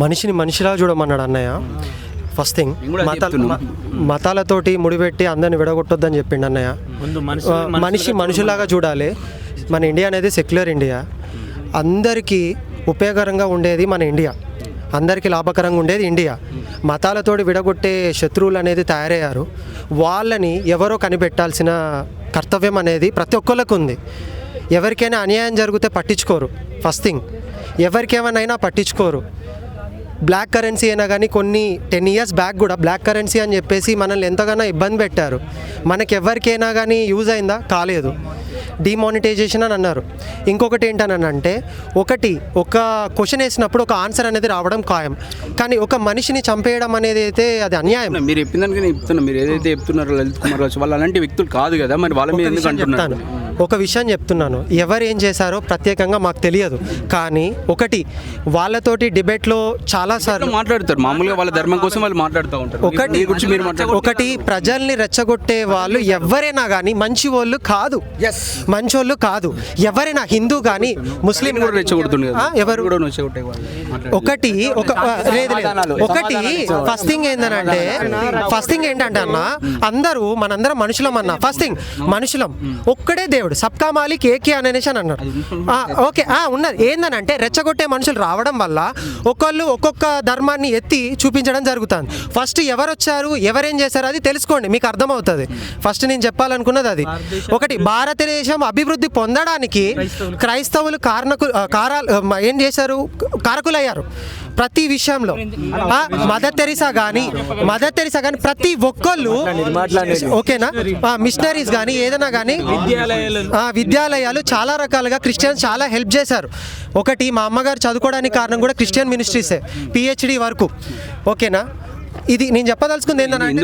మనిషిని మనిషిలా చూడమన్నాడు అన్నయ్య. ఫస్ట్ థింగ్ మతాలతోటి ముడిపెట్టి అందరిని విడగొట్టొద్దని చెప్పిండు అన్నయ్య. మనిషిలాగా చూడాలి. మన ఇండియా అనేది సెక్యులర్ ఇండియా. అందరికీ ఉపయోగకరంగా ఉండేది మన ఇండియా, అందరికీ లాభకరంగా ఉండేది ఇండియా. మతాలతోటి విడగొట్టే శత్రువులు అనేది తయారయ్యారు. వాళ్ళని ఎవరో కనిపెట్టాల్సిన కర్తవ్యం అనేది ప్రతి ఒక్కళ్ళకు ఉంది. ఎవరికైనా అన్యాయం జరిగితే పట్టించుకోరు. ఫస్ట్ థింగ్, ఎవరికేమైనా పట్టించుకోరు. బ్లాక్ కరెన్సీ అయినా కానీ కొన్ని 10 years బ్యాక్ కూడా బ్లాక్ కరెన్సీ అని చెప్పేసి మనల్ని ఎంతగానో ఇబ్బంది పెట్టారు. మనకి ఎవరికైనా కానీ యూజ్ అయిందా? కాలేదు. డిమానిటైజేషన్ అని అన్నారు. ఇంకొకటి ఏంటనంటే, ఒక క్వశ్చన్ వేసినప్పుడు ఒక ఆన్సర్ అనేది రావడం ఖాయం, కానీ ఒక మనిషిని చంపేయడం అనేది అయితే అది అన్యాయం. మీరు చెప్పిందానికి చెప్తున్నా, మీరు ఏదైతే చెప్తున్నారో లలిత్ కుమార్ వాళ్ళు అలాంటి వ్యక్తులు కాదు కదా, మరి వాళ్ళ మీద ఎందుకు అంటున్నారు? ఒక విషయం చెప్తున్నాను, ఎవరు ఏం చేశారో ప్రత్యేకంగా మాకు తెలియదు, కానీ వాళ్ళతోటి డిబేట్లో చాలాసార్లు మాట్లాడతారు. మామూలుగా వాళ్ళ ధర్మం కోసం వాళ్ళు మాట్లాడుతూ ఉంటారు. ఒకటి ప్రజల్ని రెచ్చగొట్టే వాళ్ళు ఎవరైనా కానీ మంచి వాళ్ళు కాదు, మంచోళ్ళు కాదు. ఎవరైనా హిందూ కానీ ముస్లిం కూడా రెచ్చగొడుతుంది ఎవరు ఒకటి ఫస్ట్ థింగ్ ఏంటంటే అన్న, మనందరం మనుషులం అన్న. ఫస్ట్ థింగ్ మనుషులం, ఒక్కడే దేవుడు, సబ్కా మాలిక్ ఏకే అనేసి అని అన్నారు. ఓకే ఉన్నది. ఏందనంటే రెచ్చగొట్టే మనుషులు రావడం వల్ల ఒకళ్ళు ఒక్కొక్క ధర్మాన్ని ఎత్తి చూపించడం జరుగుతుంది. ఫస్ట్ ఎవరు వచ్చారు, ఎవరేం చేశారు అది తెలుసుకోండి, మీకు అర్థమవుతుంది. ఫస్ట్ నేను చెప్పాలనుకున్నది అది. ఒకటి, భారతదేశం అభివృద్ధి పొందడానికి క్రైస్తవులు ఏం చేశారు, కారకులయ్యారు ప్రతి విషయంలో. మదర్ తెరీసా కానీ ప్రతి ఒక్కళ్ళు ఓకేనా, మిషనరీస్ కానీ ఏదైనా కానీ విద్యాలయాలు చాలా రకాలుగా క్రిస్టియన్స్ చాలా హెల్ప్ చేశారు. ఒకటి, మా అమ్మగారు చదువుకోవడానికి కారణం కూడా క్రిస్టియన్ మినిస్ట్రీసే, PhD వరకు. ఓకేనా, ఇది నేను చెప్పదలుచుకుంది ఏంటంటే,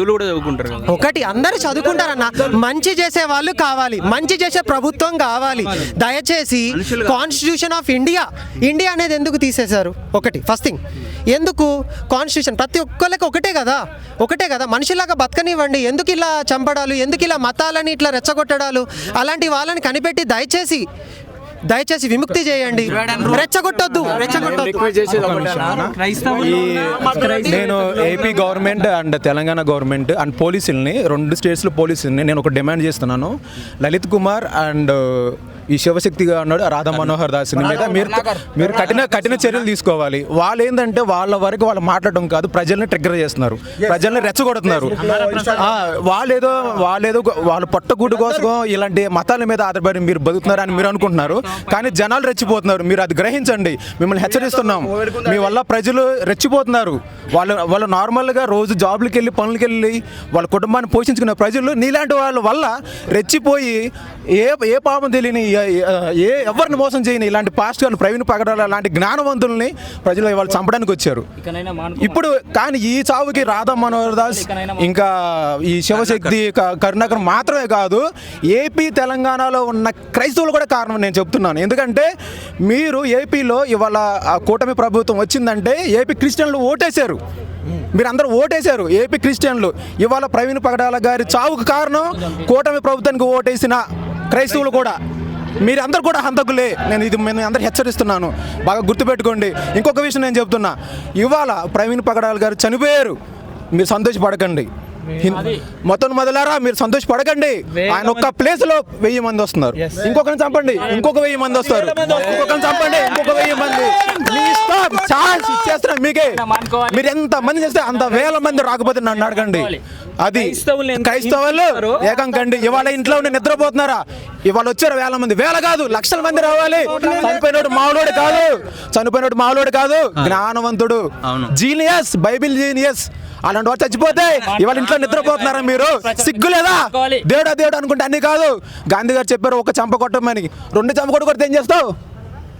ఒకటి అందరూ చదువుకుంటారన్న, మంచి చేసే వాళ్ళు కావాలి, మంచి చేసే ప్రభుత్వం కావాలి. దయచేసి కాన్స్టిట్యూషన్ ఆఫ్ ఇండియా అనేది ఎందుకు తీసేశారు? ఒకటి ఫస్ట్ థింగ్, ఎందుకు కాన్స్టిట్యూషన్ ప్రతి ఒక్కళ్ళకి ఒకటే కదా, మనిషిలాగా బతకనివ్వండి. ఎందుకు ఇలా చంపడాలు, ఎందుకు ఇలా మతాలని ఇట్లా రెచ్చగొట్టడాలు? అలాంటి వాళ్ళని కనిపెట్టి దయచేసి విముక్తి చేయండి, రెచ్చగొట్టొద్దు. నేను AP government and Telangana government and పోలీసుల్ని, 2 స్టేట్స్లో పోలీసుల్ని నేను ఒక డిమాండ్ చేస్తున్నాను. లలిత్ కుమార్ అండ్ ఈ శివశక్తిగా ఉన్నాడు రాధా మనోహర్ దాస్ మీద మీరు కఠిన చర్యలు తీసుకోవాలి. వాళ్ళు ఏంటంటే వాళ్ళ వరకు వాళ్ళు మాట్లాడడం కాదు, ప్రజల్ని ట్రిగ్గర్ చేస్తున్నారు, ప్రజల్ని రెచ్చగొడుతున్నారు. వాళ్ళేదో వాళ్ళ పొట్టగూడు కోసం ఇలాంటి మతాల మీద ఆధారపడి మీరు బతుకుతున్నారు అని మీరు అనుకుంటున్నారు, కానీ జనాలు రెచ్చిపోతున్నారు. మీరు అది గ్రహించండి, మిమ్మల్ని హెచ్చరిస్తున్నాం. మీ వల్ల ప్రజలు రెచ్చిపోతున్నారు. వాళ్ళు నార్మల్గా రోజు జాబ్లకి వెళ్ళి పనులకి వెళ్ళి వాళ్ళ కుటుంబాన్ని పోషించుకున్న ప్రజలు నీలాంటి వాళ్ళ వల్ల రెచ్చిపోయి ఏ పాపం తెలియని ఎవరిని మోసం చేయని ఇలాంటి పాస్టర్లు, ప్రవీణ్ పగడాల లాంటి జ్ఞానవంతుల్ని ప్రజలు వాళ్ళు చంపడానికి వచ్చారు. ఇప్పుడు కానీ ఈ చావుకి రాధా మనోహర్ దాస్ ఇంకా ఈ శివశక్తి కరుణాకర్ మాత్రమే కాదు, ఏపీ తెలంగాణలో ఉన్న క్రైస్తవులు కూడా కారణం నేను చెప్తున్నాను. ఎందుకంటే మీరు ఏపీలో ఇవాళ కూటమి ప్రభుత్వం వచ్చిందంటే ఏపీ క్రిస్టియన్లు ఓటేశారు, మీరందరూ ఓటేశారు ఏపీ క్రిస్టియన్లు. ఇవాళ ప్రవీణ్ పగడాల గారి చావుకు కారణం కూటమి ప్రభుత్వానికి ఓటేసిన క్రైస్తవులు కూడా. మీరందరూ కూడా హంతకులే. నేను అందరూ హెచ్చరిస్తున్నాను, బాగా గుర్తుపెట్టుకోండి. ఇంకొక విషయం నేను చెప్తున్నా, ఇవాళ ప్రవీణ్ పగడాల గారు చనిపోయారు, మీరు సంతోషపడకండి. మొదలారా మీరు సంతోషపడకండి. ఆయన ఒక్క ప్లేస్ లో 1000 మంది వస్తున్నారు, ఇంకొకరిని చంపండి, ఇంకొక 1000 మంది వస్తారు, ఇంకొకరిని చంపండి, ఇంకొక 1000 మంది. మీ ఇష్టం, ఛాన్స్ ఇచ్చేస్తున్నా మీకే. మీరు ఎంత మంది చేస్తే అంత 1000 మంది రాకపోతే నన్ను అడగండి. అది క్రైస్తవులు ఏకం కండి. ఇవాళ ఇంట్లో ఉండి నిద్రపోతున్నారా? ఇవాళ వచ్చారు 1000 మంది, 1000 కాదు, లక్షల మంది రావాలి. చనిపోయినోడు మామూలుడు కాదు, జ్ఞానవంతుడు, జీనియస్, బైబిల్ జీనియస్. అలాంటి వాడు చచ్చిపోతే ఇవాళ ఇంట్లో నిద్రపోతున్నారా మీరు? సిగ్గులేదా? దేవుడు అనుకుంటే అన్ని కాదు. గాంధీ గారు చెప్పారు, ఒక చంప కొట్టమని. 2 చంప కొడితే ఏం చేస్తావు?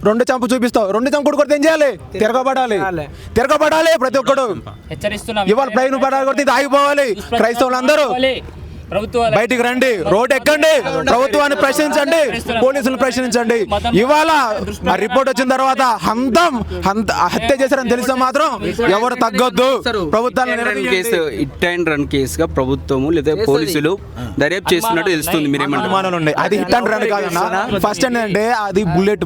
2 చంప చూపిస్తావు. 2 చంప కొడితే ఏం చేయాలి? తిరగబడాలి ప్రతి ఒక్కడు. ఇవాళ ప్రవీణ్ పగడాల కొడితే ఇది ఆగిపోవాలి. క్రైస్తవులందరూ బయటికి రండి, రోడ్ ఎక్కండి, ప్రభుత్వాన్ని ప్రశ్నించండి, పోలీసులు ప్రశ్నించండి. ఇవాళ ఆ రిపోర్ట్ వచ్చిన తర్వాత హత్య చేశారని తెలిస్తే మాత్రం ఎవరు తగ్గొద్దు. ప్రభుత్వాన్ని కేసు హిట్ అండ్ రన్ కేసుగా ప్రభుత్వము లేదా పోలీసులు దర్యాప్తు చేస్తున్నట్టు తెలుస్తుంది. మీరేమంటారు? అనుమానాలు ఉన్నాయి. అది హిట్ అండ్ రన్ కాదన్నా. ఫస్ట్ ఏంటంటే అది బుల్లెట్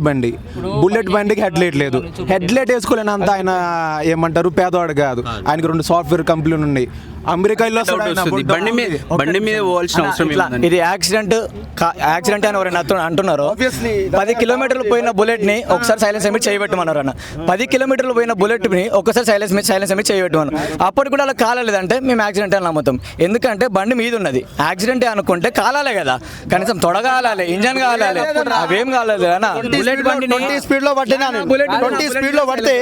బండికి హెడ్ లైట్ లేదు. హెడ్ లైట్ వేసుకోలేనంత ఆయన ఏమంటారు పేదవాడు కాదు. ఆయనకి 2 సాఫ్ట్వేర్ కంపెనీలు ఉన్నాయి. అమెరికాలో బండి మీద పోవాల్సిన అవసరం ఏముందండి? ఇది యాక్సిడెంట్ అని ఎవరైనా అంటున్నారు. 10 కిలోమీటర్లు పోయిన బుల్లెట్ ని ఒకసారి సైలెన్స్ ఎమిట్ చేయబెట్టమన్నారు అన్న. 10 కిలోమీటర్లు పోయిన బుల్లెట్ ని ఒకసారి సైలెన్స్ ఎమిట్ చేయబెట్టమన్నారు. అప్పటికి కూడా అలా కాలేదంటే మేము యాక్సిడెంట్ అని నమ్ముతాం. ఎందుకంటే బండి మీద ఉన్నది. యాక్సిడెంట్ అనుకుంటే కాలాలే కదా, కనీసం తొడగాలి, ఇంజన్ కాలాలి, అవేం కాలేదు అన్న. బుల్లెట్ బండి 20 స్పీడ్ లో పట్టినాను. 20 స్పీడ్ లో పడితే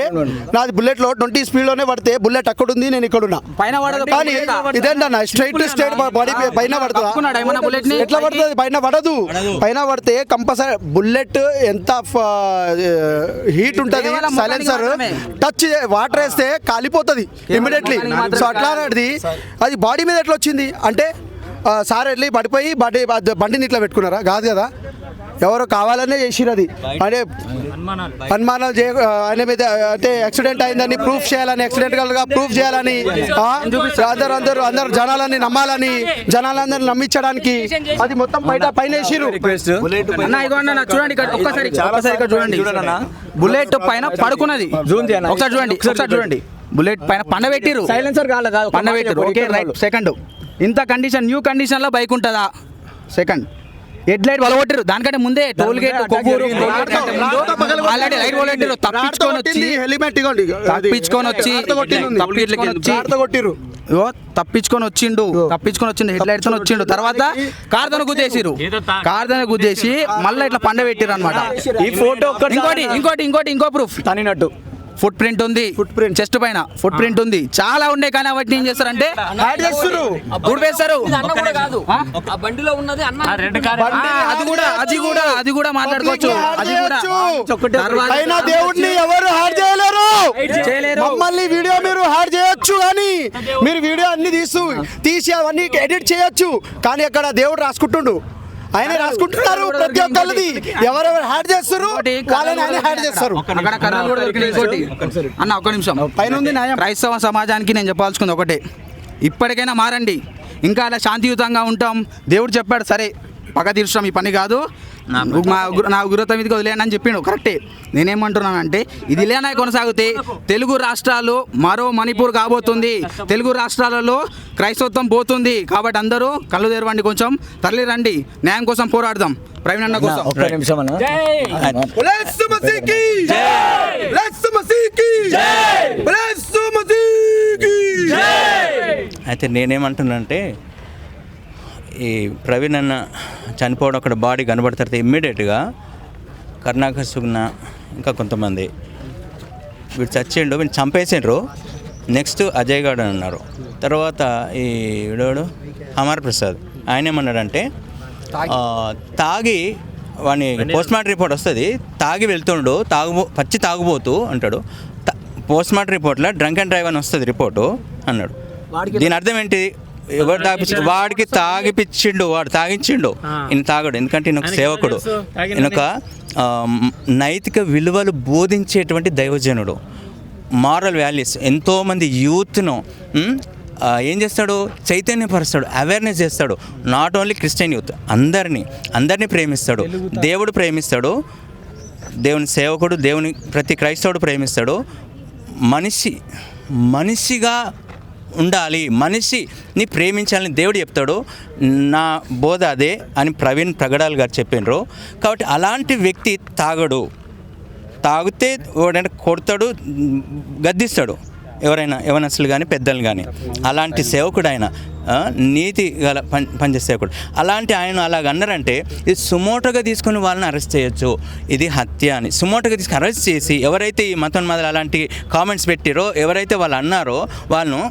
నాది బుల్లెట్ లో 20 స్పీడ్ లోనే పడితే బుల్లెట్ అక్కడ ఉంది, నేను ఇక్కడ ఉన్నా. కానీ ఇదేంటన్నా స్ట్రైట్ బాడీ పైన పడుతుంది. ఎట్లా పడుతుంది? పైన పడదు. పైన పడితే కంపల్సరీ బుల్లెట్ ఎంత హీట్ ఉంటుంది, సైలెన్సర్ టచ్ వాటర్ వేస్తే కాలిపోతుంది ఇమీడియట్లీ. సో అట్లా అది బాడీ మీద ఎట్లా వచ్చింది అంటే సార్ వెళ్ళి పడిపోయి బండిని ఇట్లా పెట్టుకున్నారా? కాదు కదా, ఎవరో కావాలనే చేసిరు. అది అంటే అనుమానాలు ఆయన మీద అంటే యాక్సిడెంట్ అయిందని ప్రూఫ్ చేయాలని, యాక్సిడెంట్గా ప్రూఫ్ చేయాలని, అందరు జనాలని నమ్మాలని, జనాలందరినీ నమ్మించడానికి అది మొత్తం పైన వేసిరు. చూడండి ఒక్కసారి చూడండి. బుల్లెట్ పైన పడుకున్నది. ఒకసారి చూడండి. బుల్లెట్ పైన పండబెట్టిరు. సైలెన్సర్ కాలేదు, పండబెట్టిరు. Okay right. సెకండ్ ఇంత కండిషన్, న్యూ కండిషన్ లో బైక్ ఉంటుందా? సెకండ్ హెడ్ లైట్ వలగొట్టిరు. దానికంటే ముందే toll gate Kovvur already light వలగొట్టిరు. తప్పించుకొని వచ్చిండు. హెడ్ లైట్ తో వచ్చిండు. తర్వాత కార్దను గుద్దేసి మళ్ళీ ఇట్లా పండబెట్టిరు అనమాట. ఈ ఫోటో ఇంకో ప్రూఫ్ తనినట్టు ఫుట్ ప్రింట్ ఉంది. చెస్ట్ పైన ఫుట్ ప్రింట్ ఉంది. చాలా ఉండే కానీ వాటిని ఏం చేస్తారంటే గుడిపేస్తారు. అది కూడా మాట్లాడుకోవచ్చు. దేవుడిని ఎవరు హాడ్ చేయలేరు. మమ్మల్ని వీడియో మీరు హాడ్ చేయొచ్చు, కానీ మీరు వీడియో అన్ని తీసి అవన్నీ ఎడిట్ చేయొచ్చు. కానీ అక్కడ దేవుడు రాసుకుంటుండు, ఆయన రాసుకుంటున్నారు. ప్రతి ఒక్కరిది ఎవరెవరు హ్యాడ్ చేస్తారు వాళ్ళని ఆయన హ్యాడ్ చేస్తారు. అన్న ఒక్క నిమిషం. పైన ఉంది న్యాయం. క్రైస్తవ సమాజానికి నేను చెప్పాల్సుకుంది ఒకటే, ఇప్పటికైనా మారండి. ఇంకా అలా శాంతియుతంగా ఉంటాం. దేవుడు చెప్పాడు, సరే పగ తీర్చడం ఈ పని కాదు, నా గురుత మీదకి వదిలేనని చెప్పిండు. కరెక్టే. నేనేమంటున్నానంటే ఇది ఇలానే కొనసాగితే తెలుగు రాష్ట్రాలు మరో మణిపూర్ కాబోతుంది. తెలుగు రాష్ట్రాలలో క్రైస్తవత్వం పోతుంది. కాబట్టి అందరూ కళ్ళు తెరవండి, కొంచెం తరలి రండి, న్యాయం కోసం పోరాడదాం. ప్రవీణ్ అన్న కోసం ఒక్క నిమిషం అన్న. అయితే నేనేమంటున్నానంటే ఈ ప్రవీణ్ అన్న చనిపోవడం, అక్కడ బాడీ కనబడతారు ఇమ్మీడియట్గా కరుణాకర్ సుగ్న ఇంకా కొంతమంది వీడు చచ్చిండు, వీడిని చంపేసిండ్రు. నెక్స్ట్ అజయ్ గౌడ్ అని అన్నారు. తర్వాత ఈ వీడోడు అమర్ ప్రసాద్ ఆయన ఏమన్నాడంటే తాగి వాడిని పోస్ట్మార్టం రిపోర్ట్ వస్తుంది, తాగి వెళ్తుండు, పచ్చి తాగుబోతూ అంటాడు. పోస్ట్మార్టం రిపోర్ట్లో డ్రంక్ అండ్ డ్రైవ్ అని వస్తుంది రిపోర్టు అన్నాడు. దీని అర్థం ఏంటి? ఎవరు వాడికి తాగిపిచ్చిండు, వాడు తాగించిండు, ఈయన తాగడు. ఎందుకంటే ఈయన ఒక సేవకుడు, ఈయన ఒక నైతిక విలువలు బోధించేటువంటి దైవజనుడు, మారల్ వాల్యూస్. ఎంతోమంది యూత్ను ఏం చేస్తాడు? చైతన్యపరుస్తాడు, అవేర్నెస్ చేస్తాడు. నాట్ ఓన్లీ క్రిస్టియన్ యూత్, అందరినీ ప్రేమిస్తాడు. దేవుడు ప్రేమిస్తాడు, దేవుని సేవకుడు, దేవుని ప్రతి క్రైస్తవుడు ప్రేమిస్తాడు. మనిషిగా ఉండాలి, మనిషిని ప్రేమించాలని దేవుడు చెప్తాడు. నా బోధ అదే అని ప్రవీణ్ ప్రగడాల్ గారు చెప్పినారు. కాబట్టి అలాంటి వ్యక్తి తాగితే వాడంటే కొడతాడు, గద్దిస్తాడు ఎవరైనా, యవనస్తులు కానీ పెద్దలు కానీ. అలాంటి సేవకుడు ఆయన, నీతి గల పనిచేసే సేవకుడు. అలాంటి ఆయన అలాగ అన్నారంటే ఇది సుమోటోగా తీసుకుని వాళ్ళని అరెస్ట్ చేయొచ్చు. ఇది హత్య అని సుమోటోగా తీసుకుని అరెస్ట్ చేసి ఎవరైతే ఈ మతోన్మాదులు అలాంటి కామెంట్స్ పెట్టారో, ఎవరైతే వాళ్ళు అన్నారో వాళ్ళను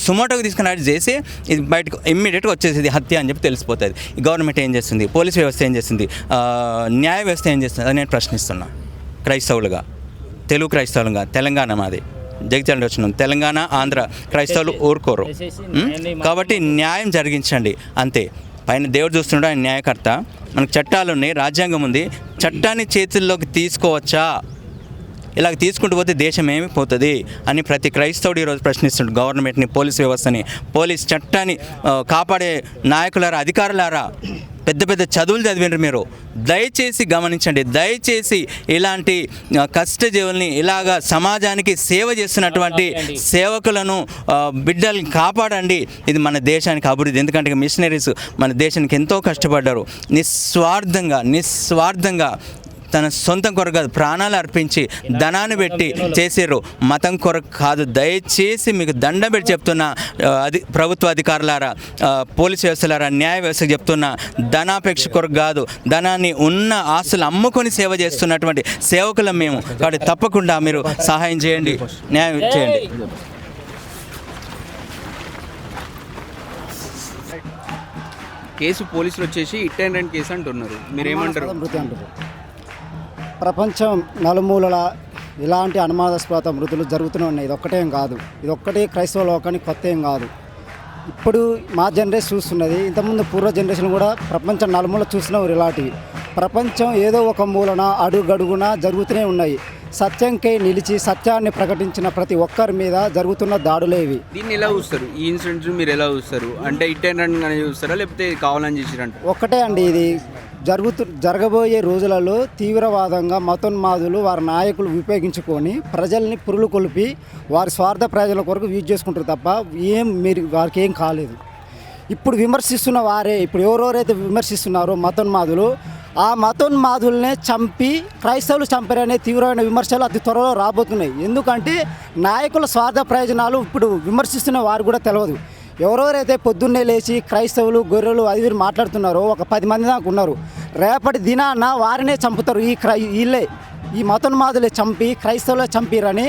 సుమోటోగా తీసుకుని అరెస్ట్ చేసి ఇది బయటకు ఇమ్మీడియట్గా వచ్చేసి హత్య అని చెప్పి తెలిసిపోతుంది. గవర్నమెంట్ ఏం చేస్తుంది, పోలీస్ వ్యవస్థ ఏం చేస్తుంది, న్యాయ వ్యవస్థ ఏం చేస్తుంది అని నేను ప్రశ్నిస్తున్నా. క్రైస్తవులుగా, తెలుగు క్రైస్తవులుగా, తెలంగాణ మాది, జగిత్యాల వచ్చినాం. తెలంగాణ, ఆంధ్ర క్రైస్తవులు ఊరుకోరు. కాబట్టి న్యాయం జరిగించండి అంతే. పైన దేవుడు చూస్తున్నాడు, ఆయన న్యాయకర్త. మనకు చట్టాలు ఉన్నాయి, రాజ్యాంగం ఉంది. చట్టాన్ని చేతుల్లోకి తీసుకోవచ్చా? ఇలాగ తీసుకుంటూ పోతే దేశం ఏమి పోతుంది అని ప్రతి క్రైస్తవుడు ఈరోజు ప్రశ్నిస్తున్నాడు గవర్నమెంట్ని, పోలీస్ వ్యవస్థని. పోలీస్ చట్టాన్ని కాపాడే నాయకులారా, అధికారులారా, పెద్ద పెద్ద చదువులు చదివినారు మీరు. దయచేసి గమనించండి. దయచేసి ఇలాంటి కష్టజీవుల్ని, ఇలాగా సమాజానికి సేవ చేస్తున్నటువంటి సేవకులను, బిడ్డల్ని కాపాడండి. ఇది మన దేశానికి అభివృద్ధి. ఎందుకంటే మిషనరీస్ మన దేశానికి ఎంతో కష్టపడ్డారు. నిస్వార్థంగా తన సొంతం కొరకు కాదు, ప్రాణాలు అర్పించి ధనాన్ని పెట్టి చేసారు, మతం కొరకు కాదు. దయచేసి మీకు దండం పెట్టి చెప్తున్నా, ప్రభుత్వ అధికారులారా, పోలీస్ వ్యవస్థలారా, న్యాయ వ్యవస్థకు చెప్తున్నా, ధనాపేక్ష కొరకు కాదు, ధనాన్ని ఉన్న ఆస్తులు అమ్ముకొని సేవ చేస్తున్నటువంటి సేవకులం మేము. కాబట్టి తప్పకుండా మీరు సహాయం చేయండి, న్యాయం చేయండి. కేసు పోలీసులు వచ్చేసి హిట్ అండ్ రన్ కేసు అంటున్నారు, మీరేమంటారు? మృతి అంటారు. ప్రపంచం నలుమూలల ఇలాంటి అనుమానాస్పద మృతులు జరుగుతూనే ఉన్నాయి. ఇది ఒక్కటేం కాదు, ఇది ఒక్కటే క్రైస్తవ లోకానికి కొత్త ఏం కాదు. ఇప్పుడు మా జనరేషన్ చూస్తున్నది, ఇంతకుముందు పూర్వ జనరేషన్ కూడా ప్రపంచం నలుమూల చూస్తున్నారు ఇలాంటివి. ప్రపంచం ఏదో ఒక మూలన అడుగడుగున జరుగుతూనే ఉన్నాయి. సత్యంకై నిలిచి సత్యాన్ని ప్రకటించిన ప్రతి ఒక్కరి మీద జరుగుతున్న దాడులే ఇవి. దీన్ని ఎలా చూస్తారు? ఈ ఇన్సిడెంట్స్ మీరు ఎలా చూస్తారు? అంటే హిట్ అండ్ రన్ అని చూస్తారా, లేకపోతే కావాలని చేసిరంట? ఒక్కటే అండి, ఇది జరగబోయే రోజులలో తీవ్రవాదంగా మతోన్మాదులు వారి నాయకులు ఉపయోగించుకొని ప్రజల్ని పురులు కొలిపి వారి స్వార్థ ప్రయోజనాల కొరకు యూజ్ చేసుకుంటారు తప్ప వారికి ఏం కాలేదు. ఇప్పుడు విమర్శిస్తున్న వారే, ఇప్పుడు ఎవరెవరైతే విమర్శిస్తున్నారో మతోన్మాదులు, ఆ మతోన్మాదుల్నే చంపి క్రైస్తవులు చంపారనే తీవ్రమైన విమర్శలు అతి త్వరలో రాబోతున్నాయి. ఎందుకంటే నాయకుల స్వార్థ ప్రయోజనాలు ఇప్పుడు విమర్శిస్తున్న వారు కూడా తెలియదు. ఎవరెవరైతే పొద్దున్నే లేచి క్రైస్తవులు, గొర్రెలు అది వీరు మాట్లాడుతున్నారో ఒక 10 మంది దాకా ఉన్నారు. రేపటి దినాన వారినే చంపుతారు. వీళ్ళే, ఈ మతోన్మాదులే చంపి క్రైస్తవులే చంపిరని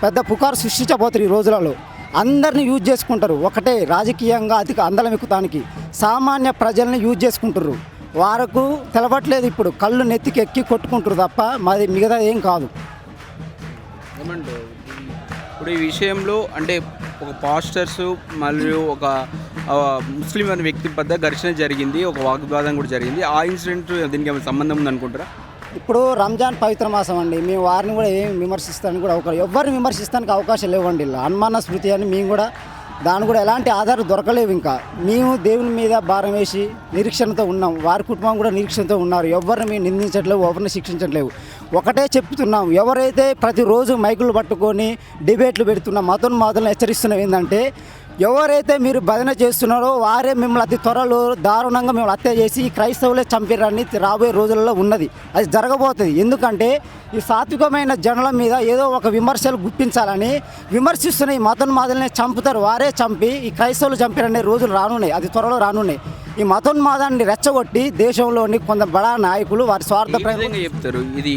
పెద్ద పుకారు సృష్టించబోతారు. ఈ రోజులలో అందరినీ యూజ్ చేసుకుంటారు. ఒకటే రాజకీయంగా అతి అందలం ఎక్కుతానికి సామాన్య ప్రజల్ని యూజ్ చేసుకుంటారు. వారకు తెలవట్లేదు, ఇప్పుడు కళ్ళు నెత్తికి ఎక్కి కొట్టుకుంటారు తప్ప మాది మిగతా ఏం కాదు. ఏమంటారు ఇప్పుడు ఈ విషయంలో? అంటే ఒక పాస్టర్స్ మరియు ఒక ముస్లిం అనే వ్యక్తి పెద్ద ఘర్షణ జరిగింది, ఒక వాగ్వాదం కూడా జరిగింది. ఆ ఇన్సిడెంట్ దీనికి ఏమైనా సంబంధం ఉందనుకుంటారా? ఇప్పుడు రంజాన్ పవిత్ర మాసం అండి, మేము వారిని కూడా ఏం విమర్శిస్తానికి కూడా ఎవరిని విమర్శిస్తానికి అవకాశం లేవండి. ఇలా అనుమాన స్మృతి అని మేము కూడా దాని కూడా ఎలాంటి ఆధారం దొరకలేవు. ఇంకా మేము దేవుని మీద భారం వేసి నిరీక్షణతో ఉన్నాం, వారి కుటుంబం కూడా నిరీక్షణతో ఉన్నారు. ఎవరిని మేము నిందించట్లేవు, ఎవరిని శిక్షించట్లేవు. ఒకటే చెప్తున్నాం, ఎవరైతే ప్రతిరోజు మైకులు పట్టుకొని డిబేట్లు పెడుతున్న మతోన్మాదులను హెచ్చరిస్తున్నాం ఏంటంటే, ఎవరైతే మీరు భజన చేస్తున్నారో వారే మిమ్మల్ని అతి త్వరలో దారుణంగా మిమ్మల్ని హత్య చేసి ఈ క్రైస్తవులే చంపిరని రాబోయే రోజులలో ఉన్నది. అది జరగబోతుంది. ఎందుకంటే ఈ సాత్వికమైన జనుల మీద ఏదో ఒక విమర్శలు గుప్పించాలని విమర్శిస్తున్న ఈ మతోన్మాదులనే చంపుతారు. వారే చంపి ఈ క్రైస్తవులు చంపిరనే రోజులు రానున్నాయి, అది త్వరలో రానున్నాయి. ఈ మతోన్మాదాన్ని రెచ్చగొట్టి దేశంలోని కొంత బడా నాయకులు వారి స్వార్థ ప్రయోజనంగా చెప్తారు. ఇది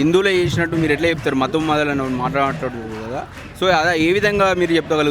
హిందువులే చేసినట్టు మీరు ఎట్లా చెప్తారు? మతోన్మాదాలను మాట్లాడుతుంది కదా. సో అదా ఏ విధంగా మీరు చెప్పగలుగుతారు?